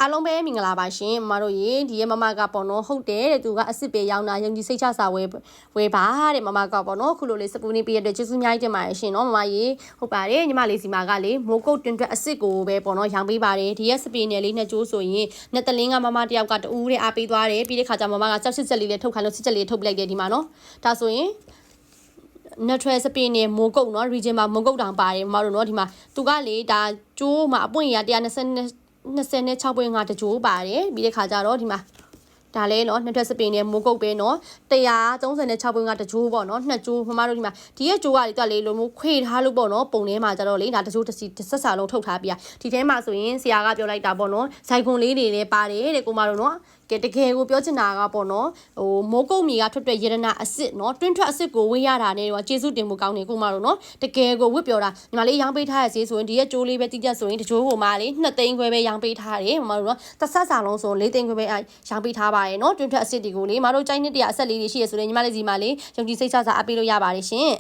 အားလုံးပဲမင်္ဂလာပါရှင်မတို့ရေဒီရဲ့မမကပေါ့နော်ဟုတ်တယ်တဲ့သူကအစ်စ်ပဲရောင်းတာယုံကြည်စိတ်ချစာဝယ်ပါတဲ့မမကပေါ့နော်ခုလိုလေးစပူနေပြရတဲ့ကျေးဇူးအများကြီးတင်ပါတယ်ရှင်နော်မမရေဟုတ်ပါတယ်ညီမလေးစီမာကလေမိုးကုတ်တွင်တွက်အစ်စ်ကိုပဲပေါ့နော်ရောင်းပေးပါတယ်ဒီရဲ့စပီနယ်လေးနှစ်ကျိုးဆိုရင်နှစ်တလင်းကမမတယောက်ကတူးတဲ့အားပေးသွားတယ်ပြီးတဲ့ခါကျမမကကြောက်စစ်ချက်လေးလည်းထုတ်ခိုင်းလို့စစ်ချက်လေးထုတ်ပလိုက်တယ်ဒီမှာနော်ဒါဆိုရင်natural စပင်းနဲ့မိုးကုတ်နော် region မှာမိုးကုတ်တောင်ပါတယ်မမတို့နော်ဒီမှာသူကလေဒါကျိုးမှာအပွင့်ရ126ပွင့်5တကြိုးပါတယ်ပြီးတဲ့ခါကျတော့ဒီမှာဒါလဲเนาะနှစ်ထပ်စပင်းနဲ့မိုးကုတ်ပဲเนาะ136ပွင့်5တကြိုးပေါ့เนาะနှစ်ကြိုးမမတို့ဒီမှာဒီရဲ့ကြိုးကလေတွက်လေလိုမျိုးခွေထားလို့ပေါ့เนาะပုံထဲမှာကျတော့လေဒါတကြိုးတစ်ဆက်စာလုံးထုတ်ထားပြဒီထဲမှာဆိုရင်ဆရာကပြောလိုက်တာပေါ့เนาะဇိုင်ခွန်လေးတွေလည်းပါတယ်တဲ့ကိုမတို့เนาะကဲတကယ်ကိုပြောချင်တာကပေါ့နော်ဟိုမိုးကုတ်မီကထွက်တဲ့ရတနာအစ်စ်နော်တွင်းထွက်အစ်စ်ကိုဝေးရတာနဲ့တော့ကျေးဇူးတင်မှုကောင်းနေကိုမတို့နော်တကယ်ကိုဝစ်ပြောတာညီမလေးရောင်းပေးထားရစီဆိုရင်ဒီရဲ့ကြိုးလေးပဲတိကျဆိုရင်တကြိုးကိုမှလေ2သိန်းခွဲပဲရောင်းပေးထားတယ်မတို့နော်တစ်ဆက်စာလုံးဆို4သိန်းခွဲပဲရောင်းပေးထားပါတယ်နော်တွင်းထွက်အစ်စ်တွေကိုလေမတို့ကြိုက်နှစ်တရအဆက်လေးတွေရှိရဆိုရင်ညီမလေးစီမလေးယုံကြည်စိတ်ချစာအပ်ပေးလို့ရပါတယ်ရှင်